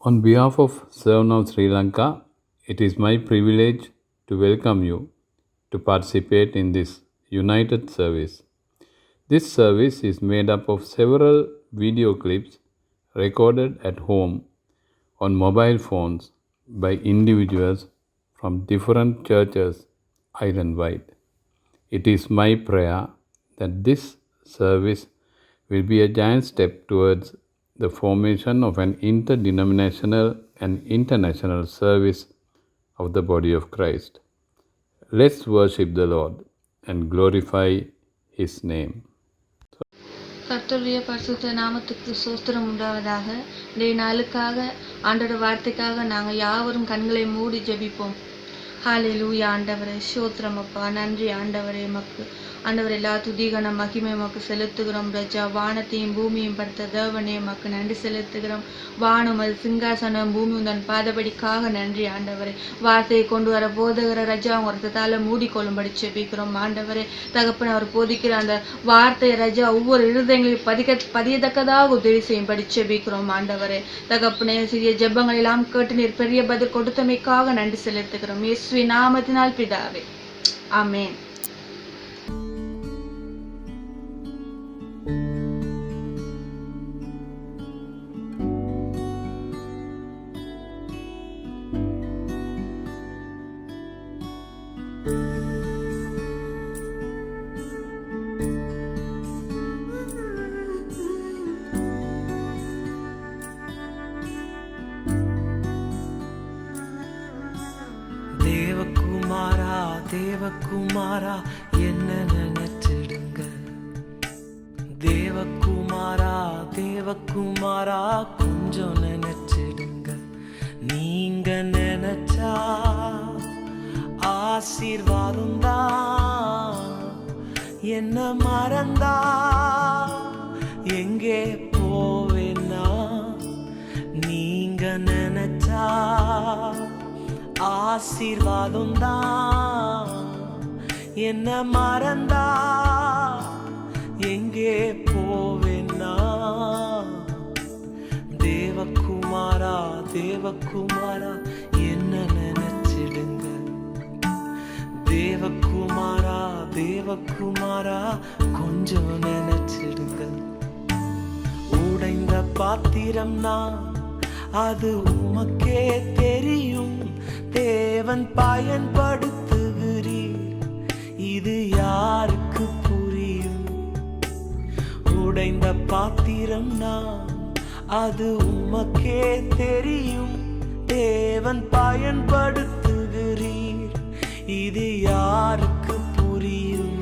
On behalf of Serve Now Sri Lanka, it is my privilege to welcome you to participate in this united service. This service is made up of several video clips recorded at home on mobile phones by individuals from different churches island wide. It is my prayer that this service will be a giant step towards the formation of an interdenominational and international service of the body of Christ. Let's worship the Lord and glorify His name. கர்த்தருடைய பரிசுத்த நாமத்துக்கு சோஸ்திரம் உண்டாவதாக. இன்றைய நாளுக்காக ஆண்டோட வார்த்தைக்காக நாங்கள் யாவரும் கண்களை மூடி ஜெபிப்போம். ஹalleluya ஆண்டவரே, ஸ்தோத்திரம் அப்பா, நன்றி ஆண்டவரே. மக்கு ஆண்டவர் எல்லா துதிகன மகிமை மக்கு செலுத்துகிறோம். ரஜா வானத்தையும் பூமியும் படுத்த தேவனே மக்கு நன்றி செலுத்துகிறோம். வானம் அது சிங்காசனம், பூமி உந்தன் பாதபடிக்காக நன்றி ஆண்டவரே. வார்த்தையை கொண்டு வர போதுகிற ரஜா அவங்க ரத்தத்தால் மூடிக்கொள்ளும்படி செபிக்கிறோம் ஆண்டவரே. தகப்பன் அவர் போதிக்கிற அந்த வார்த்தை ரஜா ஒவ்வொரு இருதயங்களையும் பதியத்தக்கதாக உதவி செய்யும்படி செபிக்கிறோம் ஆண்டவரே. தகப்பனே, சிறிய ஜெபங்கள் எல்லாம் கேட்டு நீர் பெரிய பதில் கொடுத்தமைக்காக நன்றி செலுத்துகிறோம். இயேசுவின் நாமத்தினால் பிதாவே, ஆமென். தேவகுமாரா என்ன நினைச்சிடுங்க. தேவகுமாரா தேவகுமாரா கொஞ்சம் நினைச்சிடுங்க. நீங்க நினைச்சா ஆசீர்வாதம் தான். என்ன மறந்தா எங்கே போவேன்னா, நீங்க நினைச்சா ஆசீர்வாதம் தான். என்ன மறந்தா எங்கே போவேன்னா, தேவகுமாரா தேவகுமாரா என்ன நினைச்சிடுங்க. தேவகுமாரா தேவகுமாரா கொஞ்சம் நினைச்சிடுங்க. உடைந்த பாத்திரம்னா அது உமக்கே தெரியும். தேவன் பயன்படுத்துகிறீர், இது யாருக்கு புரியும். உடைந்த பாத்திரம்னா அது உமக்கே தெரியும். தேவன் பயன்படுத்துகிறீர், இது யாருக்கு புரியும்.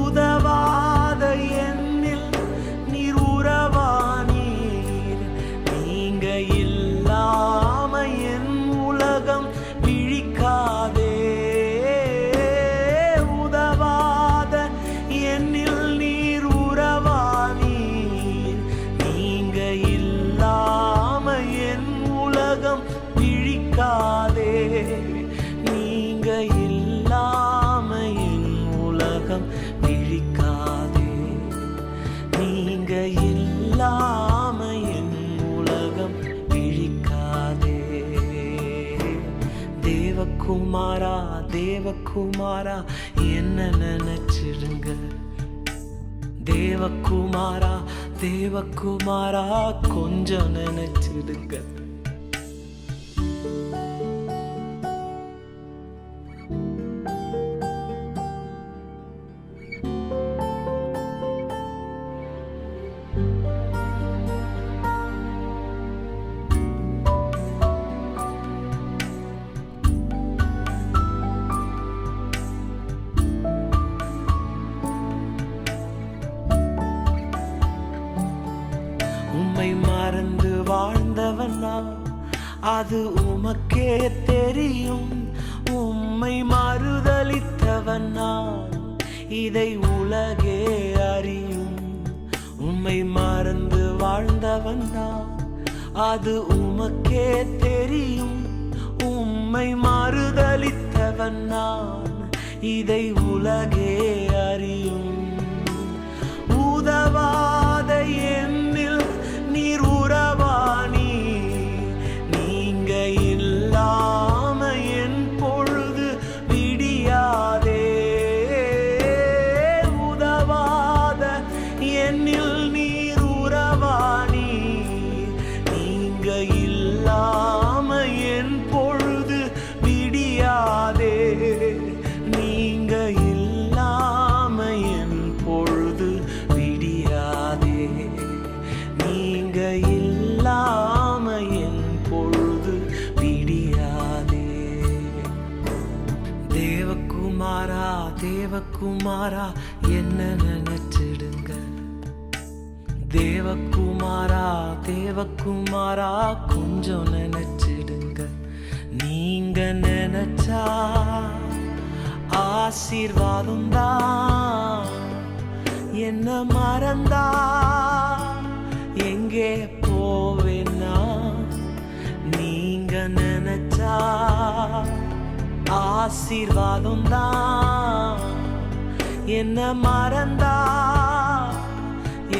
உதவாத என்னில் நீர் உறவானீர். நீங்க இல்லாம என் உலகம் விழிக்காதே. உதவாத என்னில் நீர் உறவானீர். நீங்க இல்லாம என் உலகம் விழிக்காதே. நீங்க இல்லாம என் உலகம் விழிக்காதே. நீங்க இல்லாம என் உலகம் விழிக்காதே. தேவகுமாரா தேவகுமாரா என்ன நினைச்சிடுங்க. தேவகுமாரா தேவகுமாரா கொஞ்சம் நினைச்சிடுங்க. உம்மை மறந்து வாழ்ந்தவனா அது உமக்கே தெரியும். உம்மை மறுதலித்தவனா இதை உலகே அறியும். உம்மை மறந்து வாழ்ந்தவனா அது உமக்கே தெரியும். உம்மை மறுதலித்தவனா இதை உலகே அறியும். உதவாத என்னில் நீர் உறவானீர். தேவகுமாரா என்ன நினைச்சிடுங்க. தேவகுமாரா தேவகுமாரா கொஞ்சம் நினைச்சிடுங்க. நீங்க நினைச்சா ஆசீர்வாதம் தான். என்ன மறந்தா எங்கே போவேன்னா, நீங்க நினைச்சா ஆசீர்வாதம் தான். என்ன மறந்தா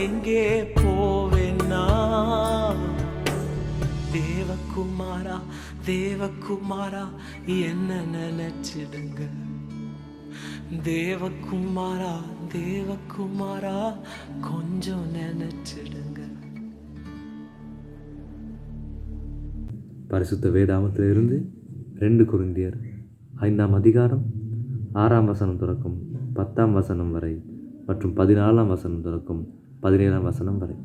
எங்கே போவேன்னா, தேவகுமாரா தேவகுமாரா என்ன நினைச்சிடுங்க. தேவகுமாரா தேவகுமாரா கொஞ்சம் நினைச்சிடுங்க. பரிசுத்த வேதாமத்திலிருந்து 2 கொரிந்தியர் 5ஆம் அதிகாரம் 6ஆம் வசனம் தொடக்கம் 10ஆம் வசனம் வரை மற்றும் 14ஆம் வசனம் தொடக்கம் 17ஆம் வசனம் வரை.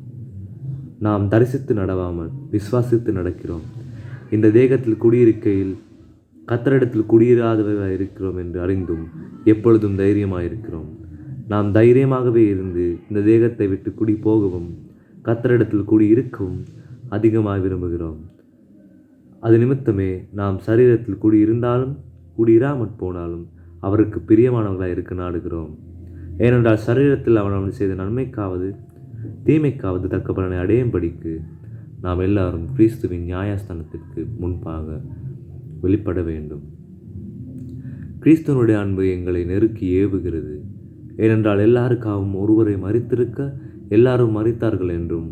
நாம் தரிசித்து நடவாமல் விசுவாசித்து நடக்கிறோம். இந்த தேகத்தில் குடியிருக்கையில் கர்த்தரிடத்தில் குடியிராதவர்களாக இருக்கிறோம் என்று அறிந்தும் எப்பொழுதும் தைரியமாயிருக்கிறோம். நாம் தைரியமாகவே இருந்து இந்த தேகத்தை விட்டு குடி போகவும் கர்த்தரிடத்தில் குடியிருக்கவும் அதிகமாக விரும்புகிறோம். அது நிமித்தமே நாம் சரீரத்தில் குடியிருந்தாலும் குடியிராமற் போனாலும் அவருக்கு பிரியமானவர்களாக இருக்க நாடுகிறோம். ஏனென்றால் சரீரத்தில் அவன் செய்த நன்மைக்காவது தீமைக்காவது தக்க பலனை அடையும்படிக்கு நாம் எல்லாரும் கிறிஸ்துவின் நியாயஸ்தானத்திற்கு முன்பாக வெளிப்பட வேண்டும். கிறிஸ்துவனுடைய அன்பு எங்களை நெருக்கி ஏவுகிறது. ஏனென்றால் எல்லாருக்காகவும் ஒருவரை மரித்திருக்க எல்லாரும் மரித்தார்கள் என்றும்,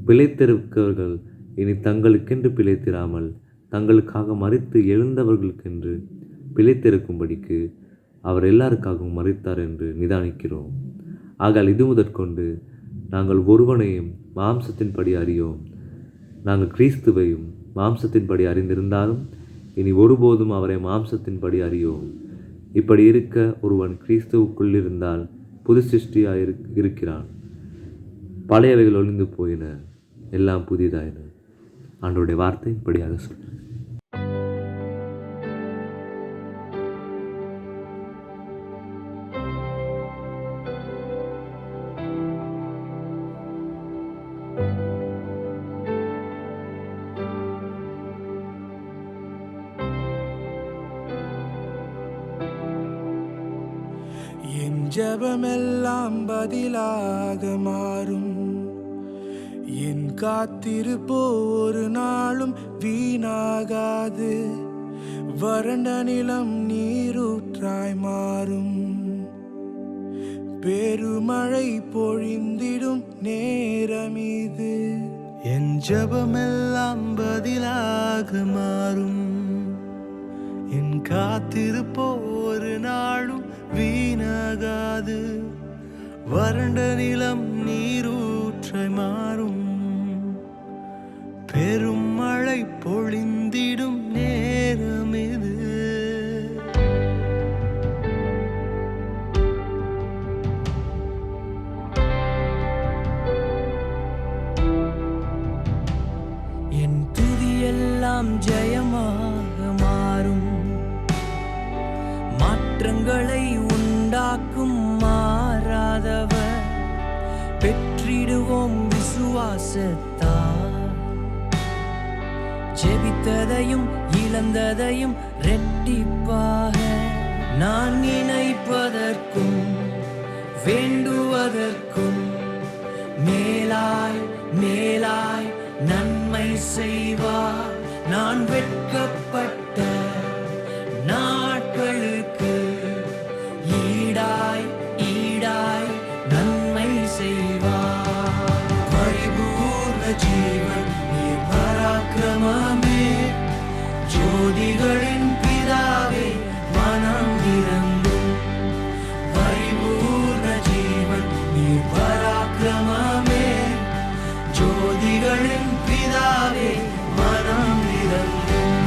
பிழைத்திருக்கவர்கள் இனி தங்களுக்கென்று பிழைத்திராமல் தங்களுக்காக மரித்து எழுந்தவர்களுக்கென்று பிழைத்திருக்கும்படிக்கு அவர் எல்லாருக்காகவும் மரித்தார் என்று நிதானிக்கிறோம். ஆகால் இது முதற்கொண்டு நாங்கள் ஒருவனையும் மாம்சத்தின்படி அறியோம். நாங்கள் கிறிஸ்துவையும் மாம்சத்தின்படி அறிந்திருந்தாலும் இனி ஒருபோதும் அவரை மாம்சத்தின்படி அறியோம். இப்படி இருக்க ஒருவன் கிறிஸ்துவுக்குள் இருந்தால் புது சிருஷ்டியாக இருக்கிறான். பழையவைகள் ஒளிந்து போயின, எல்லாம் புதிதாயின. ஆண்டவருடைய வார்த்தை இப்படியாக சொல்லுங்கள். என் ஜெபமெல்லாம் பதிலாக மாறும். என் காத்திருப்போ ஒரு நாளும் வீணாகாது. வறண்ட நிலம் நீரூற்றாய் மாறும். பெருமழை பொழிந்திடும் நேரம் இது. என் ஜெபமெல்லாம் பதிலாக மாறும். என் காத்திருப்போ ஒரு நாளும் வீணாகாது. வறண்ட நிலம் நீரூற்றாய் மாறும். பெரும் மழை பொழிந்திடும் நேரம் இது. என் துதியெல்லாம் ஜெயமாக மாறும். மாற்றங்களை உண்டாக்கும் மாறாதவர். பெற்றிடுவோம் விசுவாசத்தால். ஜெபித்ததையும் இழந்ததையும் ரெட்டிப்பாக நான் நினைப்பதற்கும் வேண்டுவதற்கும் மேலாய் மேலாய் நன்மை செய்வார். நான் வெட்கப்பட்ட நாட்களுக்கு ஈடாய் ஈடாய் நன்மை செய்வார். பரிபூர்ண ஜீவன் நீர் பராக்கிரமமே. ஜோதிகளின் பிதாவே மனம் இறங்கும். பரிபூர்ண ஜீவன் நீர் பராக்கிரமமே. ஜோதிகளின் பிதாவே மனம் இறங்கும்.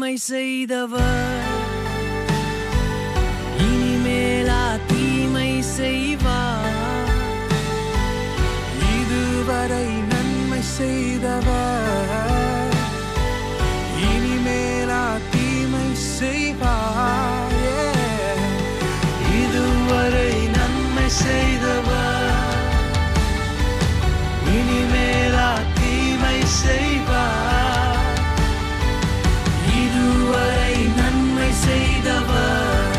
நன்மை செய்தவர் இனிமேலா தீமை செய்வார். இதுவரை நன்மை செய்தவர் இனிமேலா தீமை செய்வார். இதுவரை நன்மை செய்தவர் இனிமேலா தீமை செய்வார். இதுவரை நன்மை செய்தவர்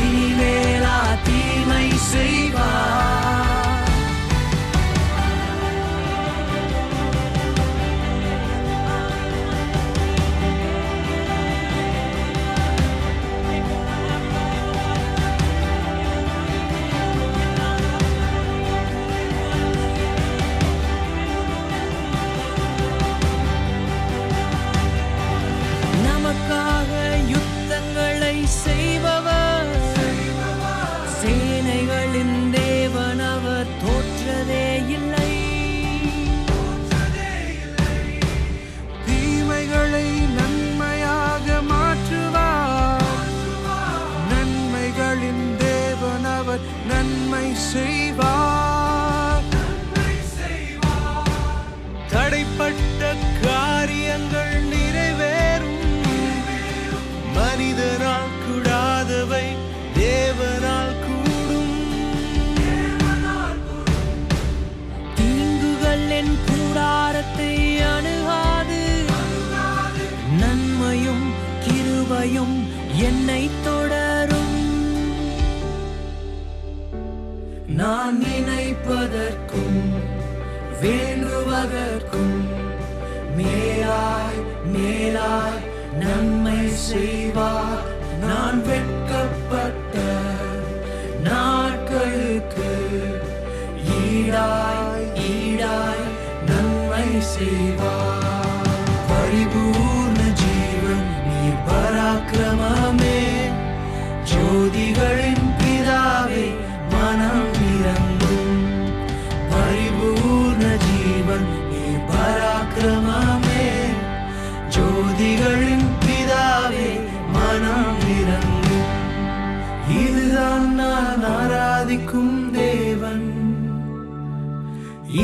இனிமேலா தீமை செய்வார். நமக்காக யுத்தங்களை செய்பவர் சேனைகளின் தேவன் அவர் தோற்றதே இல்லை. தீமைகளை நன்மையாக மாற்றுவார். நன்மைகளின் தேவன் அவர் நன்மை செய்வார். தடைப்பட்ட காரியங்கள் நிறைவேறும். மனிதனால் கூடாதவை தேவனால் கூடும். தீங்குகள் என் கூடாரத்தை அணுகாது. நன்மையும் கிருபையும் என்னை தொடரும். நான் நினைப்பதற்கும் வேண்டுவதற்கும் மேலாய் மேலாய் நன்மை செய்வார். நான் வெட்கப்பட்ட நாட்களுக்கு ஈடாய் ஈடாய் நன்மை செய்வார். பரிபூர்ண ஜீவன் நீர் பராக்கிரமமே. ஜோதிகளின் பிதாவே மனம் இறங்கும். பரிபூர்ண ஜீவன் நீர் பராக்கிரமமே. ஜோதிகளின் பிதாவே மனம் இறங்கும். இதுதான் நான் ஆராதிக்கும் தேவன்.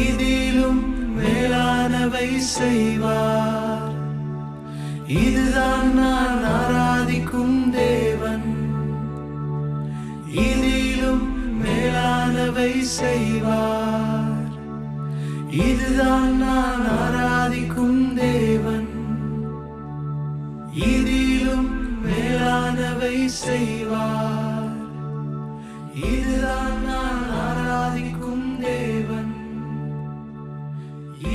இதிலும் மேலானவை செய்வார். இதுதான் நான் ஆராதிக்கும் தேவன். இதிலும் மேலானவை செய்வார். இதுதான் நான் ஆராதிக்கும் தேவன். இதிலும் மேலானவை செய்வார். இதுதான் நான் ஆராதிக்கும் தேவன்.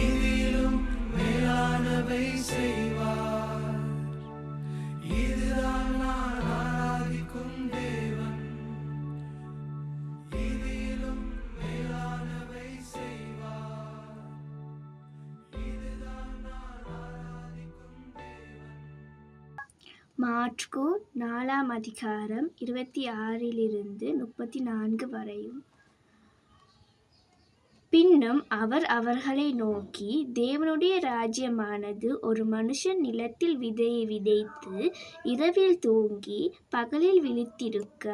இதிலும் மேலானவை செய்வார். இதுதான் நான் ஆராதிக்கும் தேவன். இதிலும் மேலானவை செய்வார். இதுதான் நான் ஆராதிக்கும் தேவன். மாற்கு 4 அதிகாரம் 26 34 வரையும். பின்னும் அவர் அவர்களை நோக்கி, தேவனுடைய ராஜ்யமானது ஒரு மனுஷன் நிலத்தில் விதையை விதைத்து இரவில் தூங்கி பகலில் விழித்திருக்க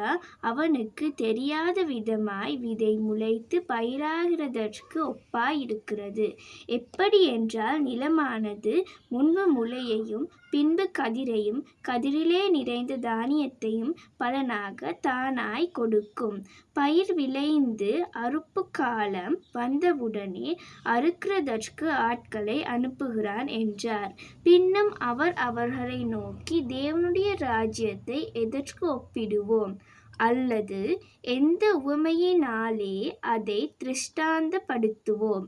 அவனுக்கு தெரியாத விதமாய் விதை முளைத்து பயிராகிறதற்கு ஒப்பாயிருக்கிறது. எப்படி என்றால், நிலமானது முன்பு முளையையும் பின்பு கதிரையும் கதிரிலே நிறைந்த தானியத்தையும் பலனாக தானாய் கொடுக்கும். பயிர் விளைந்து அறுப்பு காலம் வந்தவுடனே அறுக்கிறதற்கு ஆட்களை அனுப்புகிறான் என்றார். பின்னும் அவர் அவர்களை நோக்கி, தேவனுடைய ராஜ்யத்தை எதற்கு ஒப்பிடுவோம்? அல்லது எந்த உவமையினாலே அதை திருஷ்டாந்தப்படுத்துவோம்?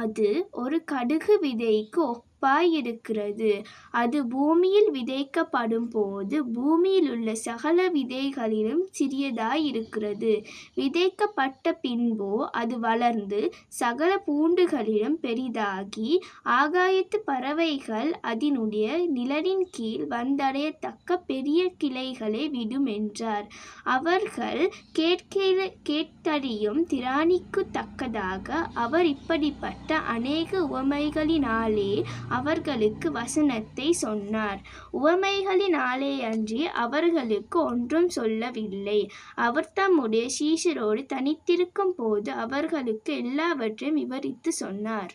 அது ஒரு கடுகு விதைக்கு ஒப்பாயிருக்கிறது. அது பூமியில் விதைக்கப்படும் போது பூமியில் உள்ள சகல விதைகளிலும் சிறியதாயிருக்கிறது. விதைக்கப்பட்ட பின்போ அது வளர்ந்து சகல பூண்டுகளிலும் பெரிதாகி ஆகாயத்து பறவைகள் அதனுடைய நிழலின் கீழ் வந்தடையத்தக்க பெரிய கிளைகளை விடும் என்றார். அவர்கள் கேட்டறியும் திராணிக்குத்தக்கதாக அவர் இப்படிப்பட்ட அநேக உவமைகளினாலே அவர்களுக்கு வசனத்தை சொன்னார். உவமைகளினாலே அன்றி அவர்களுக்கு ஒன்றும் சொல்லவில்லை. அவர் தம்முடைய சீஷரோடு தனித்திருக்கும் போது அவர்களுக்கு எல்லாவற்றையும் விவரித்து சொன்னார்.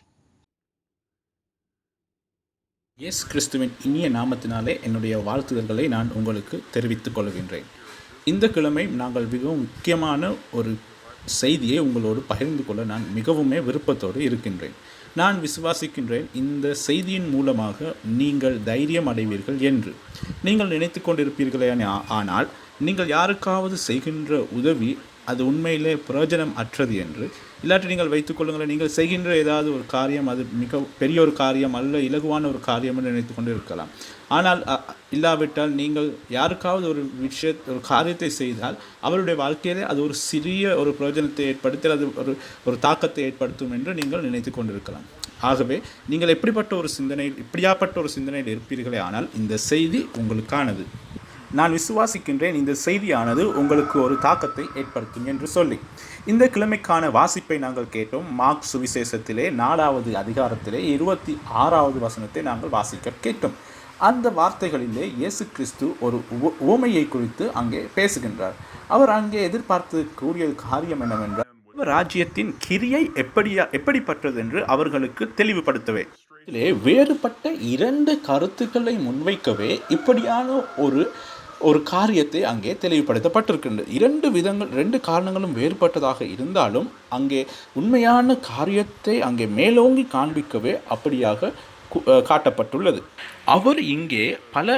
இயேசு கிறிஸ்துவின் இனிய நாமத்தினாலே என்னுடைய வாழ்த்துதல்களை நான் உங்களுக்கு தெரிவித்துக் கொள்கின்றேன். இந்த கிழமை நாங்கள் மிகவும் முக்கியமான ஒரு செய்தியை உங்களோடு பகிர்ந்து கொள்ள நான் மிகவுமே விருப்பத்தோடு இருக்கின்றேன். நான் விசுவாசிக்கின்றேன் இந்த செய்தியின் மூலமாக நீங்கள் தைரியம் அடைவீர்கள் என்று. நீங்கள் நினைத்து கொண்டிருப்பீர்களே, ஆனால் நீங்கள் யாருக்காவது செய்கின்ற உதவி அது உண்மையிலே பிரயோஜனம் அற்றது என்று. இல்லாட்டி நீங்கள் வைத்துக்கொள்ளுங்களேன், நீங்கள் செய்கின்ற ஏதாவது ஒரு காரியம் அது மிக பெரிய ஒரு காரியம் அல்ல, இலகுவான ஒரு காரியம் என்று நினைத்து கொண்டு இருக்கலாம். ஆனால் இல்லாவிட்டால் நீங்கள் யாருக்காவது ஒரு காரியத்தை செய்தால் அவருடைய வாழ்க்கையிலே அது ஒரு சிறிய ஒரு பிரயோஜனத்தை ஏற்படுத்தி அது ஒரு தாக்கத்தை ஏற்படுத்தும் என்று நீங்கள் நினைத்து கொண்டிருக்கலாம். ஆகவே நீங்கள் இப்படியாப்பட்ட ஒரு சிந்தனையில் இருப்பீர்களே, ஆனால் இந்த செய்தி உங்களுக்கானது. நான் விசுவாசிக்கின்றேன் இந்த செய்தியானது உங்களுக்கு ஒரு தாக்கத்தை ஏற்படுத்தும் என்று சொல்லி. இந்த கிழமைக்கான வாசிப்பை நாங்கள் கேட்டோம். மார்க் சுவிசேஷத்திலே 4வது அதிகாரத்திலே 26வது வசனத்தை நாங்கள் வாசிக்க கேட்டோம். அந்த வார்த்தைகளிலே இயேசு கிறிஸ்து ஒரு உவமையை குறித்து அங்கே பேசுகின்றார். அவர் அங்கே எதிர்பார்த்து கூறிய காரியம் என்னவென்றால், ராஜ்யத்தின் கிரியை எப்படிப்பட்டது என்று அவர்களுக்கு தெளிவுபடுத்தவே. இதிலே வேறுபட்ட 2 கருத்துக்களை முன்வைக்கவே இப்படியான ஒரு காரியத்தை அங்கே தெளிவுபடுத்தப்பட்டிருக்கின்றது. 2 காரணங்களும் வேறுபட்டதாக இருந்தாலும் அங்கே உண்மையான காரியத்தை அங்கே மேலோங்கி காண்பிக்கவே அப்படியாக காட்டப்பட்டுள்ளது. அவர் இங்கே பல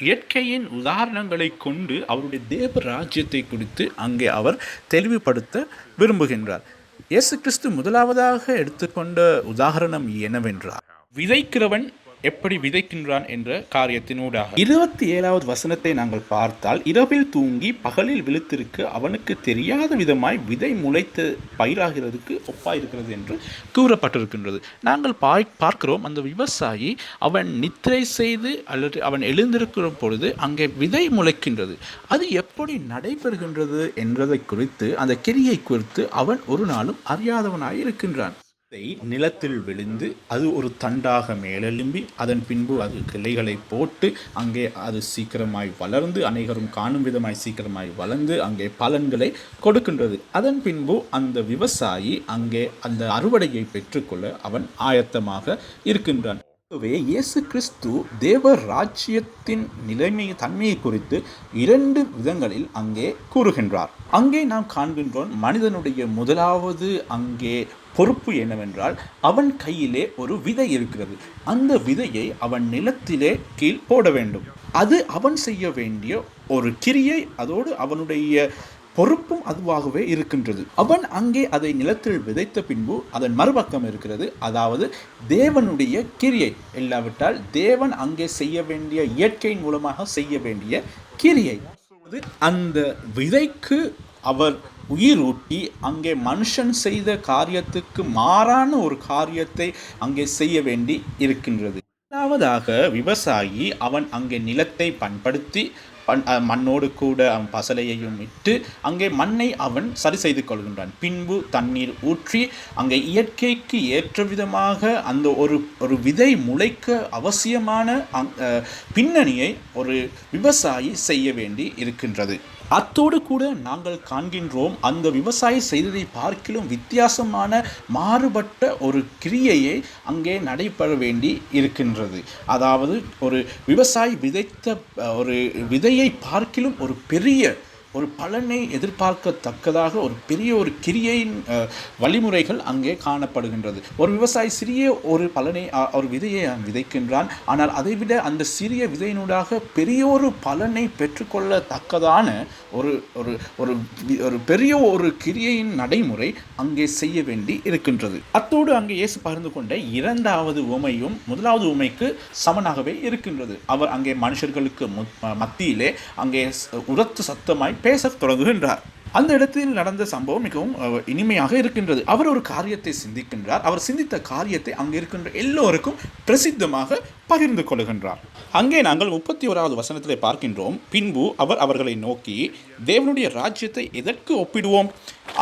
இயற்கையின் உதாரணங்களை கொண்டு அவருடைய தேவ ராஜ்யத்தை குறித்து அங்கே அவர் தெளிவுபடுத்த விரும்புகின்றார். இயேசு கிறிஸ்து முதலாவதாக எடுத்துக்கொண்ட உதாரணம் என்னவென்றால், விதைக்கிறவன் எப்படி விதைக்கின்றான் என்ற காரியத்தினூடாக. 27வது வசனத்தை நாங்கள் பார்த்தால், இரவில் தூங்கி பகலில் விழித்திருக்க அவனுக்கு தெரியாத விதமாய் விதை முளைத்து பயிராகிறதுக்கு ஒப்பாயிருக்கிறது என்று கூறப்பட்டிருக்கின்றது. நாங்கள் பார்க்கிறோம், அந்த விவசாயி அவன் நித்திரை செய்து அல்லது அவன் எழுந்திருக்கிற பொழுது அங்கே விதை முளைக்கின்றது. அது எப்படி நடைபெறுகின்றது என்பதை குறித்து, அந்த கிரியை குறித்து அவன் ஒரு நாளும் அறியாதவனாய் இருக்கின்றான். நிலத்தில் விழுந்து அது ஒரு தண்டாக மேலெழும்பி அதன் பின்பு அது கிளைகளை போட்டு அங்கே அது சீக்கிரமாய் வளர்ந்து அனைவரும் காணும் விதமாய் சீக்கிரமாய் வளர்ந்து அங்கே பலன்களை கொடுக்கின்றது. அதன் பின்பு அந்த விவசாயி அங்கே அந்த அறுவடையை பெற்றுக்கொள்ள அவன் ஆயத்தமாக இருக்கின்றான். ஆகவே இயேசு கிறிஸ்து தேவ ராஜ்யத்தின் தன்மையை குறித்து 2 விதங்களில் அங்கே கூறுகின்றார். அங்கே நாம் காண்கின்றோம், மனிதனுடைய முதலாவது அங்கே பொறுப்பு என்னவென்றால், அவன் கையிலே ஒரு விதை இருக்கிறது. அந்த விதையை அவன் நிலத்திலே கீழ் போட வேண்டும். அது அவன் செய்ய வேண்டிய ஒரு கிரியை. அதோடு அவனுடைய பொறுப்பும் அதுவாகவே இருக்கின்றது. அவன் அங்கே அதை நிலத்தில் விதைத்த பின்பு அதன் மறுபக்கம் இருக்கிறது, அதாவது தேவனுடைய கிரியை. இல்லாவிட்டால் தேவன் அங்கே செய்ய வேண்டிய, இயற்கையின் மூலமாக செய்ய வேண்டிய கிரியை. அந்த விதைக்கு அவர் உயிரூட்டி அங்கே மனுஷன் செய்த காரியத்துக்கு மாறான ஒரு காரியத்தை அங்கே செய்ய வேண்டி இருக்கின்றது. இரண்டாவதாக விவசாயி அவன் அங்கே நிலத்தை பண்படுத்தி மண்ணோடு கூட அவன் பசலையையும் இட்டு அங்கே மண்ணை அவன் சரி செய்து கொள்கின்றான். பின்பு தண்ணீர் ஊற்றி அங்கே இயற்கைக்கு ஏற்ற விதமாக அந்த ஒரு விதை முளைக்க அவசியமான பின்னணியை ஒரு விவசாயி செய்ய வேண்டி இருக்கின்றது. அத்தோடு கூட நாங்கள் காண்கின்றோம், அந்த விவசாயி செய்ததை பார்க்கிலும் வித்தியாசமான மாறுபட்ட ஒரு கிரியையை அங்கே நடைபெற வேண்டி இருக்கின்றது. அதாவது ஒரு விவசாயி விதைத்த ஒரு விதையை பார்க்கிலும் ஒரு பெரிய ஒரு பலனை எதிர்பார்க்கத்தக்கதாக ஒரு பெரிய ஒரு கிரியையின் வழிமுறைகள் அங்கே காணப்படுகின்றது. ஒரு விவசாயி சிறிய ஒரு பலனை, ஒரு விதையை விதைக்கின்றான். ஆனால் அதைவிட அந்த சிறிய விதையினூடாக பெரிய ஒரு பலனை பெற்றுக்கொள்ளத்தக்கதான ஒரு ஒரு ஒரு பெரிய ஒரு கிரியையின் நடைமுறை அங்கே செய்ய வேண்டி இருக்கின்றது. அத்தோடு அங்கே இயேசு பகிர்ந்து கொண்ட 2வது உவமையும் 1வது உவமைக்கு சமனாகவே இருக்கின்றது. அவர் அங்கே மனுஷர்களுக்கு மத்தியிலே அங்கே உரத்து சத்தமாய் பேச தொடங்குகின்றார். அந்த இடத்தில் நடந்த சம்பவம் மிகவும் இனிமையாக இருக்கின்றது. அவர் ஒரு காரியத்தை சிந்திக்கின்றார். அவர் சிந்தித்த காரியத்தை அங்கே இருக்கின்ற எல்லோருக்கும் பிரசித்தமாக பகிர்ந்து கொள்கின்றார். அங்கே நாங்கள் 31வது வசனத்திலே பார்க்கின்றோம், பின்பு அவர் அவர்களை நோக்கி, தேவனுடைய ராஜ்யத்தை எதற்கு ஒப்பிடுவோம்?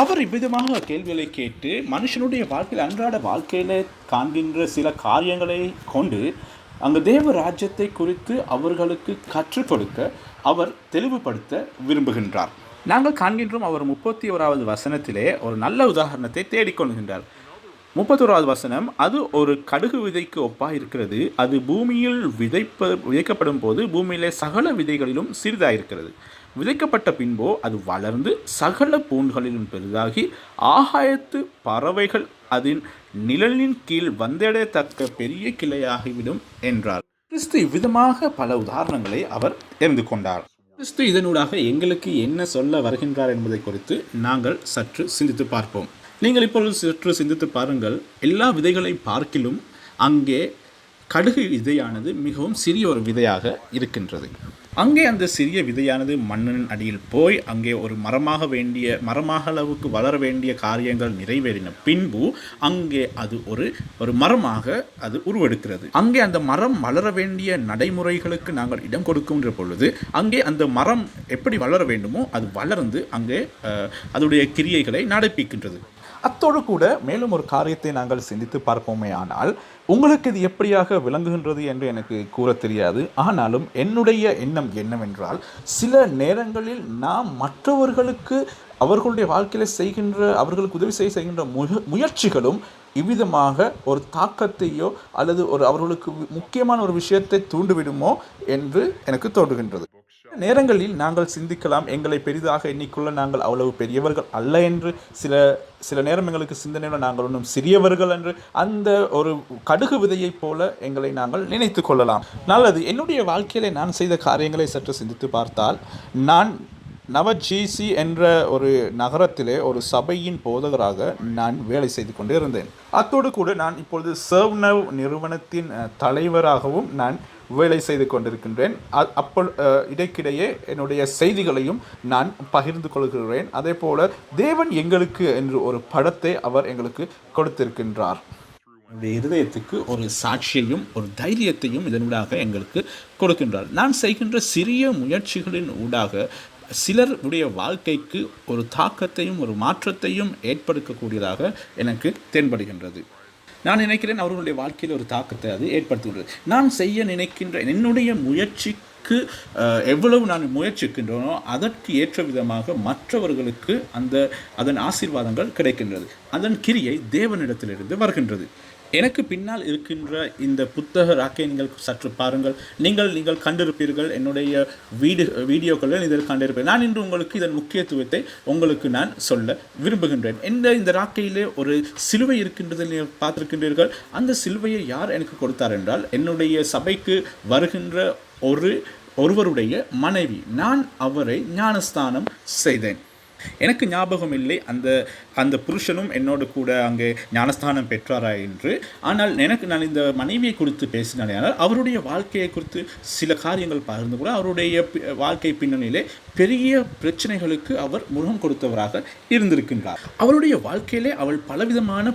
அவர் இவ்விதமாக கேள்விகளை கேட்டு மனுஷனுடைய வாழ்க்கையில் அன்றாட வாழ்க்கையில் காண்கின்ற சில காரியங்களை கொண்டு அங்கு தேவ ராஜ்யத்தை குறித்து அவர்களுக்கு கற்றுக் கொடுக்க அவர் தெளிவுபடுத்த விரும்புகின்றார். நாங்கள் காண்கின்றோம், அவர் 31வது வசனத்திலே ஒரு நல்ல உதாரணத்தை தேடிக்கொள்கின்றார். 31வது வசனம், அது ஒரு கடுகு விதைக்கு ஒப்பாக இருக்கிறது. அது பூமியில் விதைக்கப்படும் போது பூமியிலே சகல விதைகளிலும் சிறிதாயிருக்கிறது. விதைக்கப்பட்ட பின்போ அது வளர்ந்து சகல பூண்களிலும் பெரிதாகி ஆகாயத்து பறவைகள் அதன் நிழலின் கீழ் வந்தடையத்தக்க பெரிய கிளையாகிவிடும் என்றார். கிறிஸ்து இவ்விதமாக பல உதாரணங்களை அவர் தெரிந்து கொண்டார். கிறிஸ்து இதனூடாக எங்களுக்கு என்ன சொல்ல வருகின்றார் என்பதை குறித்து நாங்கள் சற்று சிந்தித்து பார்ப்போம். நீங்கள் இப்பொழுது சற்று சிந்தித்து பாருங்கள். எல்லா விதைகளை பார்க்கிலும் அங்கே கடுகு விதையானது மிகவும் சிறிய ஒரு விதையாக இருக்கின்றது. அங்கே அந்த சிறிய விதையானது மண்ணின் அடியில் போய் அங்கே ஒரு மரமாக அளவுக்கு வளர வேண்டிய காரியங்கள் நிறைவேறின பின்பு அங்கே அது ஒரு மரமாக அது உருவெடுக்கிறது. அங்கே அந்த மரம் வளர வேண்டிய நடைமுறைகளுக்கு நாங்கள் இடம் கொடுக்கின்ற பொழுது அங்கே அந்த மரம் எப்படி வளர வேண்டுமோ அது வளர்ந்து அங்கே அதனுடைய கிரியைகளை நடப்பிக்கின்றது. அத்தோடு கூட மேலும் ஒரு காரியத்தை நாங்கள் சிந்தித்து பார்ப்போமே ஆனால், உங்களுக்கு இது எப்படியாக விளங்குகின்றது என்று எனக்கு கூற தெரியாது. ஆனாலும் என்னுடைய எண்ணம் என்னவென்றால், சில நேரங்களில் நாம் மற்றவர்களுக்கு அவர்களுடைய வாழ்க்கையில் அவர்களுக்கு உதவி செய்கின்ற முயற்சிகளும் இவ்விதமாக ஒரு தாக்கத்தையோ அல்லது அவர்களுக்கு முக்கியமான ஒரு விஷயத்தை தூண்டிவிடுமோ என்று எனக்கு தோன்றுகின்றது. நேரங்களில் நாங்கள் சிந்திக்கலாம், எங்களை பெரிதாக எண்ணிக்கொள்ள நாங்கள் அவ்வளவு பெரியவர்கள் அல்ல என்று. சில நேரம் எங்களுக்கு சிந்தனையில் நாங்கள் ஒன்றும் சிறியவர்கள் என்று அந்த ஒரு கடுகு விதையைப் போல எங்களை நாங்கள் நினைத்து கொள்ளலாம். நல்லது, என்னுடைய வாழ்க்கையிலே நான் செய்த காரியங்களை சற்று சிந்தித்து பார்த்தால், நான் நவஜீசி என்ற ஒரு நகரத்திலே ஒரு சபையின் போதகராக நான் வேலை செய்து கொண்டு இருந்தேன். அத்தோடு கூட நான் இப்பொழுது சர்வ்நவ் நிறுவனத்தின் தலைவராகவும் நான் வேலை செய்து கொண்டிருக்கின்றேன். இடைக்கிடையே என்னுடைய செய்திகளையும் நான் பகிர்ந்து கொள்கிறேன். அதே போல தேவன் எங்களுக்கு என்று ஒரு படத்தை அவர் எங்களுக்கு கொடுத்திருக்கின்றார். இருதயத்துக்கு ஒரு சாட்சியையும் ஒரு தைரியத்தையும் இதனூடாக எங்களுக்கு கொடுக்கின்றார். நான் செய்கின்ற சிறிய முயற்சிகளின் ஊடாக சிலருடைய வாழ்க்கைக்கு ஒரு தாக்கத்தையும் ஒரு மாற்றத்தையும் ஏற்படுத்தக்கூடியதாக எனக்கு தென்படுகின்றது. நான் நினைக்கிறேன் அவர்களுடைய வாழ்க்கையில் ஒரு தாக்கத்தை அது ஏற்படுத்துகின்றது. நான் செய்ய நினைக்கின்ற என்னுடைய முயற்சிக்கு எவ்வளவு நான் முயற்சிக்கின்றனோ அதற்கு ஏற்ற விதமாக மற்றவர்களுக்கு அதன் ஆசீர்வாதங்கள் கிடைக்கின்றது. அதன் கிரியை தேவனிடத்திலிருந்து வருகின்றது. எனக்கு பின்னால் இருக்கின்ற இந்த புத்தக ராக்கை நீங்கள் சற்று பாருங்கள். நீங்கள் கண்டிருப்பீர்கள், என்னுடைய வீடியோக்களில் இதில் கண்டிருப்பீர்கள். நான் இன்று உங்களுக்கு இதன் முக்கியத்துவத்தை உங்களுக்கு நான் சொல்ல விரும்புகின்றேன். இந்த ராக்கையிலே ஒரு சிலுவை இருக்கின்றது நீங்கள் பார்த்திருக்கின்றீர்கள். அந்த சிலுவையை யார் எனக்கு கொடுத்தார் என்றால், என்னுடைய சபைக்கு வருகின்ற ஒருவருடைய மனைவி. நான் அவரை ஞானஸ்தானம் செய்தேன். எனக்கு ஞாபகம் இல்லை அந்த புருஷனும் என்னோடு கூட அங்கே ஞானஸ்தானம் பெற்றாரா என்று. ஆனால் நான் இந்த மனைவியை குறித்து பேசினாலே, அவருடைய வாழ்க்கையை குறித்து சில காரியங்கள் பகிர்ந்து கூட அவருடைய வாழ்க்கை பின்னணியிலே பெரிய பிரச்சனைகளுக்கு அவர் முகம் கொடுத்தவராக இருந்திருக்கின்றார். அவருடைய வாழ்க்கையிலே அவள் பலவிதமான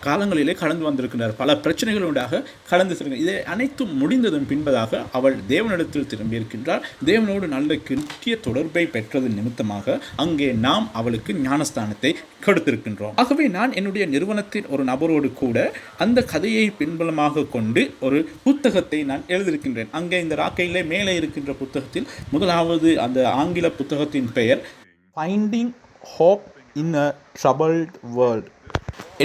காலங்களிலே கடந்து வந்திருக்கின்றார். பல பிரச்சனைகளூடாக கடந்து செல்கிறார். இதை அனைத்தும் முடிந்ததன் பின்பதாக அவள் தேவனிடத்தில் திரும்பியிருக்கின்றார். தேவனோடு நல்ல கிட்டிய தொடர்பை பெற்றது நிமித்தமாக அங்கே நாம் அவளுக்கு ஞானஸ்தானத்தை கொடுத்திருக்கின்றோம். ஆகவே நான் என்னுடைய நிறுவனத்தின் ஒரு நபரோடு கூட அந்த கதையை பின்பலமாக கொண்டு ஒரு புத்தகத்தை நான் எழுதியிருக்கின்றேன். அங்கே இந்த ராக்கையிலே மேலே இருக்கின்ற புத்தகத்தில் முதலாவது அந்த ஆங்கில புத்தகத்தின் பெயர் ஃபைண்டிங் ஹோப் இன் அ ட்ரபிள்ட் வேர்ல்ட்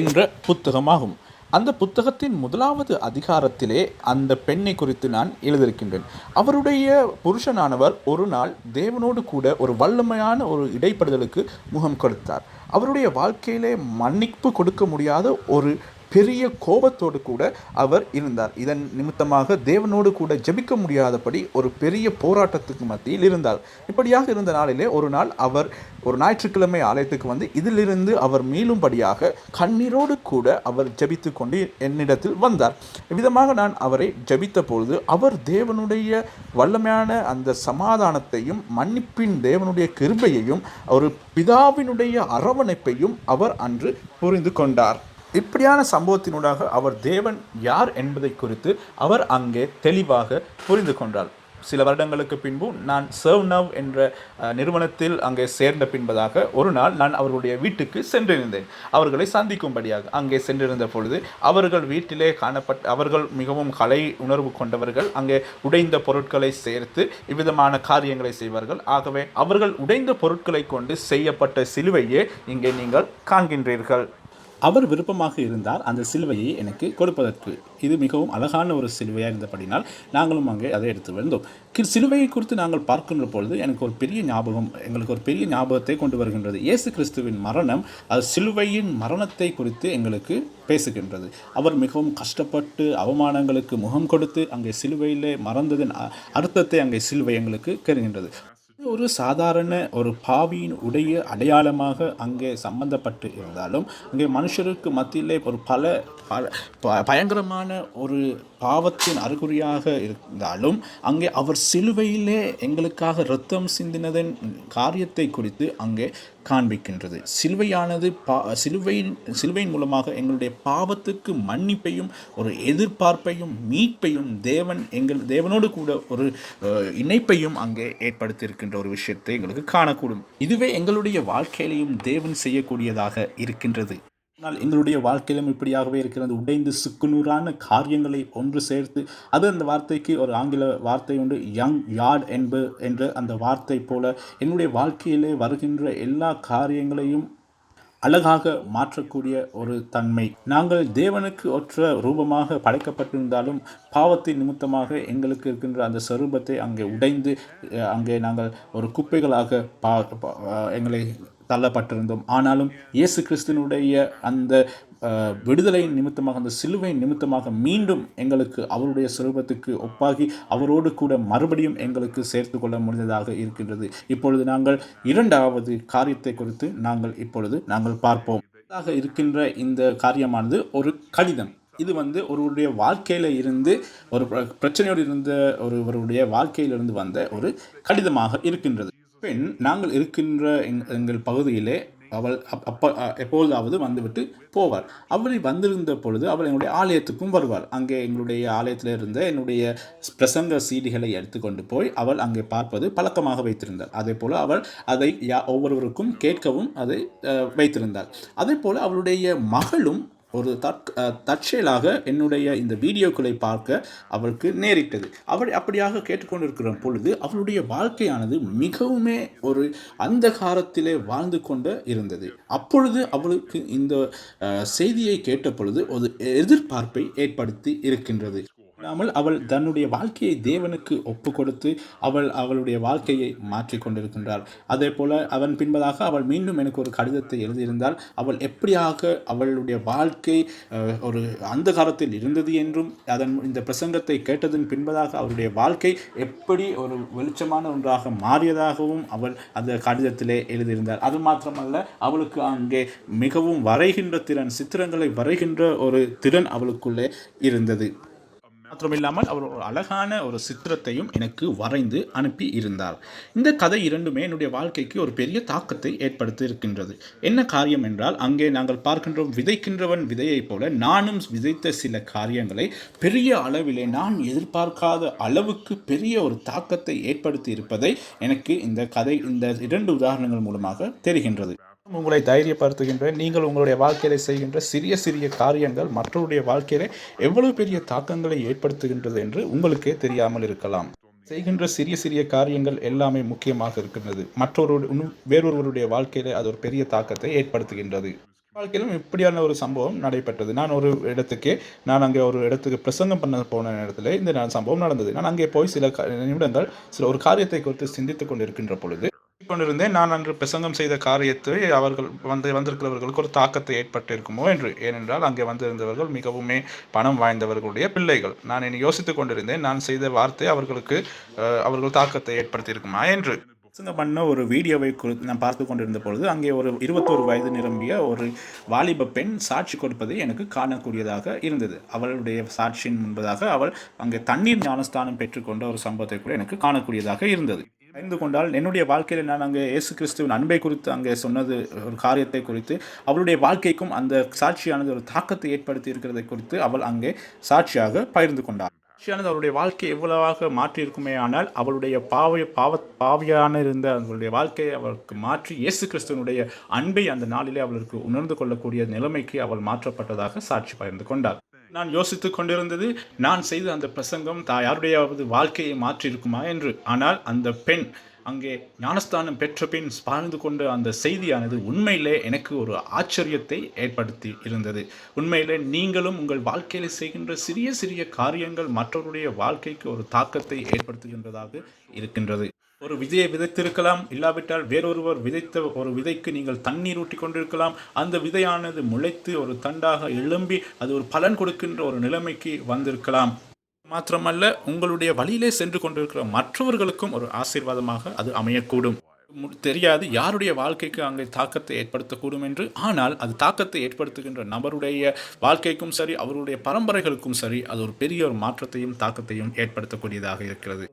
என்ற புத்தகமாகும். அந்த புத்தகத்தின் முதலாவது அதிகாரத்திலே அந்த பெண்ணை குறித்து நான் எழுதியிருக்கின்றேன். அவருடைய புருஷனானவர் ஒரு நாள் தேவனோடு கூட ஒரு வல்லமையான ஒரு இடைப்படுதலுக்கு முகம் கொடுத்தார். அவருடைய வாழ்க்கையிலே மன்னிப்பு கொடுக்க முடியாத ஒரு பெரிய கோபத்தோடு கூட அவர் இருந்தார். இதன் நிமித்தமாக தேவனோடு கூட ஜெபிக்க முடியாதபடி ஒரு பெரிய போராட்டத்துக்கு மத்தியில் இருந்தார். இப்படியாக இருந்த நாளிலே ஒரு நாள் அவர் ஒரு ஞாயிற்றுக்கிழமை ஆலயத்துக்கு வந்து இதிலிருந்து அவர் மீளும்படியாக கண்ணீரோடு கூட அவர் ஜெபித்து கொண்டு என்னிடத்தில் வந்தார். இவ்விதமாக நான் அவரை ஜெபித்த பொழுது அவர் தேவனுடைய வல்லமையான அந்த சமாதானத்தையும் மன்னிப்பின் தேவனுடைய கிருபையையும் ஒரு பிதாவினுடைய அரவணைப்பையும் அவர் அன்று புரிந்து கொண்டார். இப்படியான சம்பவத்தினூடாக அவர் தேவன் யார் என்பதை குறித்து அவர் அங்கே தெளிவாக புரிந்து கொண்டார். சில வருடங்களுக்கு பின்பு நான் சர்வ்நவ் என்ற நிறுவனத்தில் அங்கே சேர்ந்த பின்பதாக ஒரு நாள் நான் அவர்களுடைய வீட்டுக்கு சென்றிருந்தேன். அவர்களை சந்திக்கும்படியாக அங்கே சென்றிருந்த பொழுது அவர்கள் வீட்டிலே அவர்கள் மிகவும் கலை உணர்வு கொண்டவர்கள். அங்கே உடைந்த பொருட்களை சேர்த்து இவ்விதமான காரியங்களை செய்வார்கள். ஆகவே அவர்கள் உடைந்த பொருட்களை கொண்டு செய்யப்பட்ட சிலுவையே இங்கே நீங்கள் காண்கின்றீர்கள். அவர் விருப்பமாக இருந்தார் அந்த சிலுவையை எனக்கு கொடுப்பதற்கு. இது மிகவும் அழகான ஒரு சிலுவையாக இருந்தபடினால் நாங்களும் அங்கே அதை எடுத்து வந்தோம். சிலுவையை குறித்து நாங்கள் பார்க்கின்ற பொழுது எங்களுக்கு ஒரு பெரிய ஞாபகத்தை கொண்டு வருகின்றது. இயேசு கிறிஸ்துவின் மரணம், அது சிலுவையின் மரணத்தை குறித்து எங்களுக்கு பேசுகின்றது. அவர் மிகவும் கஷ்டப்பட்டு அவமானங்களுக்கு முகம் கொடுத்து அங்கே சிலுவையிலே மறந்ததின் அர்த்தத்தை அங்கே சிலுவை எங்களுக்கு தெரிகின்றது. ஒரு சாதாரண ஒரு பாவியின் உடைய அடையாளமாக அங்கே சம்பந்தப்பட்டு இருந்தாலும் அங்கே மனுஷருக்கு மத்தியிலே ஒரு பயங்கரமான ஒரு பாவத்தின் அறிகுறியாக இருந்தாலும் அங்கே அவர் சிலுவையிலே எங்களுக்காக இரத்தம் சிந்தினதன் காரியத்தை குறித்து அங்கே காண்பிக்கின்றது. சிலுவையானது சிலுவையின் மூலமாக எங்களுடைய பாவத்துக்கு மன்னிப்பையும் ஒரு எதிர்பார்ப்பையும் மீட்பையும் தேவனோடு கூட ஒரு இணைப்பையும் அங்கே ஏற்படுத்தியிருக்கின்ற ஒரு விஷயத்தை எங்களுக்கு காணக்கூடும். இதுவே எங்களுடைய வாழ்க்கையிலையும் தேவன் செய்யக்கூடியதாக இருக்கின்றது. ஆனால் எங்களுடைய வாழ்க்கையிலும் இப்படியாகவே இருக்கிறது. உடைந்து சுக்குநூறான காரியங்களை ஒன்று சேர்த்து, அது அந்த வார்த்தைக்கு ஒரு ஆங்கில வார்த்தை உண்டு, யங் யார்ட் என்ற அந்த வார்த்தை போல என்னுடைய வாழ்க்கையிலே வருகின்ற எல்லா காரியங்களையும் அழகாக மாற்றக்கூடிய ஒரு தன்மை. நாங்கள் தேவனுக்கு ஒற்ற ரூபமாக படைக்கப்பட்டிருந்தாலும் பாவத்தின் நிமித்தமாக எங்களுக்கு இருக்கின்ற அந்த சொரூபத்தை அங்கே உடைந்து அங்கே நாங்கள் ஒரு குப்பைகளாக எங்களை தள்ளப்பட்டிருந்தோம். ஆனாலும் இயேசு கிறிஸ்துவினுடைய அந்த விடுதலை நிமித்தமாக, அந்த சிலுவை நிமித்தமாக மீண்டும் எங்களுக்கு அவருடைய சொரூபத்துக்கு ஒப்பாகி அவரோடு கூட மறுபடியும் எங்களுக்கு சேர்த்து கொள்ள முடிந்ததாக இருக்கின்றது. இப்பொழுது நாங்கள் இரண்டாவது காரியத்தை குறித்து நாங்கள் பார்ப்போம். இருக்கின்ற இந்த காரியமானது ஒரு கடிதம். இது ஒருவருடைய வாழ்க்கையில் இருந்து, ஒரு பிரச்சனையோடு இருந்த ஒருவருடைய வாழ்க்கையிலிருந்து வந்த ஒரு கடிதமாக இருக்கின்றது. பெண் நாங்கள் இருக்கின்ற எங்கள் பகுதியிலே அவள் எப்பொழுதாவது வந்துவிட்டு போவார். அவள் வந்திருந்த பொழுது அவள் எங்களுடைய ஆலயத்துக்கும் வருவார். அங்கே எங்களுடைய ஆலயத்தில் இருந்த என்னுடைய பிரசங்க சீடிகளை எடுத்துக்கொண்டு போய் அவள் அங்கே பார்ப்பது பழக்கமாக வைத்திருந்தார். அதே போல் அவள் அதை ஒவ்வொருவருக்கும் கேட்கவும் அதை வைத்திருந்தார். அதே போல் அவளுடைய மகளும் ஒரு தற்செயலாக என்னுடைய இந்த வீடியோக்களை பார்க்க அவளுக்கு நேரிட்டது. அவள் அப்படியாக கேட்டுக்கொண்டிருக்கிற பொழுது அவளுடைய வாழ்க்கையானது மிகவுமே ஒரு அந்தகாரத்திலே வாழ்ந்து கொண்டு இருந்தது. அப்பொழுது அவளுக்கு இந்த செய்தியை கேட்ட பொழுது ஒரு எதிர்பார்ப்பை ஏற்படுத்தி இருக்கின்றது. அவள் தன்னுடைய வாழ்க்கையை தேவனுக்கு ஒப்பு கொடுத்து அவளுடைய வாழ்க்கையை மாற்றிக்கொண்டிருக்கின்றாள். அதே போல அவன் பின்பதாக அவள் மீண்டும் எனக்கு ஒரு கடிதத்தை எழுதியிருந்தால் அவள் எப்படியாக அவளுடைய வாழ்க்கை ஒரு அந்தகாரத்தில் இருந்தது என்றும் இந்த பிரசங்கத்தை கேட்டதன் பின்பதாக அவளுடைய வாழ்க்கை எப்படி ஒரு வெளிச்சமான ஒன்றாக மாறியதாகவும் அவள் அந்த கடிதத்திலே எழுதியிருந்தாள். அது மாத்திரமல்ல, அவளுக்கு அங்கே மிகவும் வரைகின்ற திறன், சித்திரங்களை வரைகின்ற ஒரு திறன் அவளுக்குள்ளே இருந்தது. மாத்திரமில்லாமல் அவர் ஒரு அழகான ஒரு சித்திரத்தையும் எனக்கு வரைந்து அனுப்பி இருந்தார். இந்த கதை இரண்டுமே என்னுடைய வாழ்க்கைக்கு ஒரு பெரிய தாக்கத்தை ஏற்படுத்தி இருக்கின்றது. என்ன காரியம் என்றால், அங்கே நாங்கள் பார்க்கின்றோம், விதைக்கின்றவன் விதையைப் போல நானும் விதைத்த சில காரியங்களை பெரிய அளவிலே நான் எதிர்பார்க்காத அளவுக்கு பெரிய ஒரு தாக்கத்தை ஏற்படுத்தி இருப்பதை எனக்கு இந்த இரண்டு உதாரணங்கள் மூலமாக தெரிகின்றது. உங்களை தைரியப்படுத்துகின்றேன். நீங்கள் உங்களுடைய வாழ்க்கையில் செய்கின்ற சிறிய சிறிய காரியங்கள் மற்றவருடைய வாழ்க்கையில எவ்வளவு பெரிய தாக்கங்களை ஏற்படுத்துகின்றது என்று உங்களுக்கே தெரியாமல் இருக்கலாம். செய்கின்ற சிறிய சிறிய காரியங்கள் எல்லாமே முக்கியமாக இருக்கின்றது. வேறொருவருடைய வாழ்க்கையில அது ஒரு பெரிய தாக்கத்தை ஏற்படுத்துகின்றது. வாழ்க்கையிலும் இப்படியான ஒரு சம்பவம் நடைபெற்றது. நான் அங்கே ஒரு இடத்துக்கு பிரசங்கம் பண்ண போன இடத்துல இந்த சம்பவம் நடந்தது. நான் அங்கே போய் சில நிமிடங்கள் ஒரு காரியத்தை குறித்து சிந்தித்துக் கொண்டிருக்கின்ற பொழுது கொண்டிருந்தேன் நான் அன்று பிரசங்கம் செய்த காரியத்தை அவர்கள் வந்திருக்கிறவர்களுக்கு ஒரு தாக்கத்தை ஏற்பட்டிருக்குமோ என்று. ஏனென்றால் அங்கே வந்திருந்தவர்கள் மிகவுமே பணம் வாய்ந்தவர்களுடைய பிள்ளைகள். நான் என்னை யோசித்துக் கொண்டிருந்தேன் நான் செய்த வார்த்தை அவர்கள் தாக்கத்தை ஏற்படுத்தியிருக்குமா என்று. பிரசங்கம் பண்ண ஒரு வீடியோவை நான் பார்த்து கொண்டிருந்த பொழுது அங்கே ஒரு 21 வயது நிரம்பிய ஒரு வாலிப பெண் சாட்சி கொடுப்பதை எனக்கு காணக்கூடியதாக இருந்தது. அவளுடைய சாட்சியின் முன்பதாக அவள் அங்கே தண்ணீர் ஞானஸ்தானம் பெற்றுக்கொண்ட ஒரு சம்பவத்தை கூட எனக்கு காணக்கூடியதாக இருந்தது. அறிந்து கொண்டால் என்னுடைய வாழ்க்கையில் நான் அங்கே இயேசு கிறிஸ்துவின் அன்பை குறித்து அங்கே சொன்னது ஒரு காரியத்தை குறித்து அவளுடைய வாழ்க்கைக்கும் அந்த சாட்சியானது ஒரு தாக்கத்தை ஏற்படுத்தி இருக்கிறதை குறித்து அவள் அங்கே சாட்சியாக பகிர்ந்து கொண்டாள். சாட்சியானது அவருடைய வாழ்க்கையை எவ்வளவாக மாற்றியிருக்குமே ஆனால் அவளுடைய பாவியான இருந்த அவளுடைய வாழ்க்கையை அவளுக்கு மாற்றி இயேசு கிறிஸ்துவனுடைய அன்பை அந்த நாளிலே அவளுக்கு உணர்ந்து கொள்ளக்கூடிய நிலைமைக்கு அவள் மாற்றப்பட்டதாக சாட்சி பகிர்ந்து கொண்டாள். நான் யோசித்துக் கொண்டிருந்தது நான் செய்த அந்த பிரசங்கம் யாருடையாவது வாழ்க்கையை மாற்றியிருக்குமா என்று. ஆனால் அந்த பெண் அங்கே ஞானஸ்தானம் பெற்ற பின் வாழ்ந்து கொண்ட அந்த செய்தியானது உண்மையிலே எனக்கு ஒரு ஆச்சரியத்தை ஏற்படுத்தி இருந்தது. உண்மையிலே நீங்களும் உங்கள் வாழ்க்கையில் செய்கின்ற சிறிய சிறிய காரியங்கள் மற்றவருடைய வாழ்க்கைக்கு ஒரு தாக்கத்தை ஏற்படுத்துகின்றதாக இருக்கின்றது. ஒரு விதையை விதைத்திருக்கலாம், இல்லாவிட்டால் வேறொருவர் விதைத்த ஒரு விதைக்கு நீங்கள் தண்ணீர் ஊற்றி கொண்டிருக்கலாம். அந்த விதையானது முளைத்து ஒரு தண்டாக எழும்பி அது ஒரு பலன் கொடுக்கின்ற ஒரு நிலைமைக்கு வந்திருக்கலாம். மாத்திரமல்ல உங்களுடைய வழியிலே சென்று கொண்டிருக்கிற மற்றவர்களுக்கும் ஒரு ஆசீர்வாதமாக அது அமையக்கூடும். தெரியாது யாருடைய வாழ்க்கைக்கு அங்கே தாக்கத்தை ஏற்படுத்தக்கூடும் என்று. ஆனால் அது தாக்கத்தை ஏற்படுத்துகின்ற நபருடைய வாழ்க்கைக்கும் சரி அவருடைய பரம்பரைகளுக்கும் சரி அது ஒரு பெரிய ஒரு மாற்றத்தையும் தாக்கத்தையும் ஏற்படுத்தக்கூடியதாக இருக்கிறது.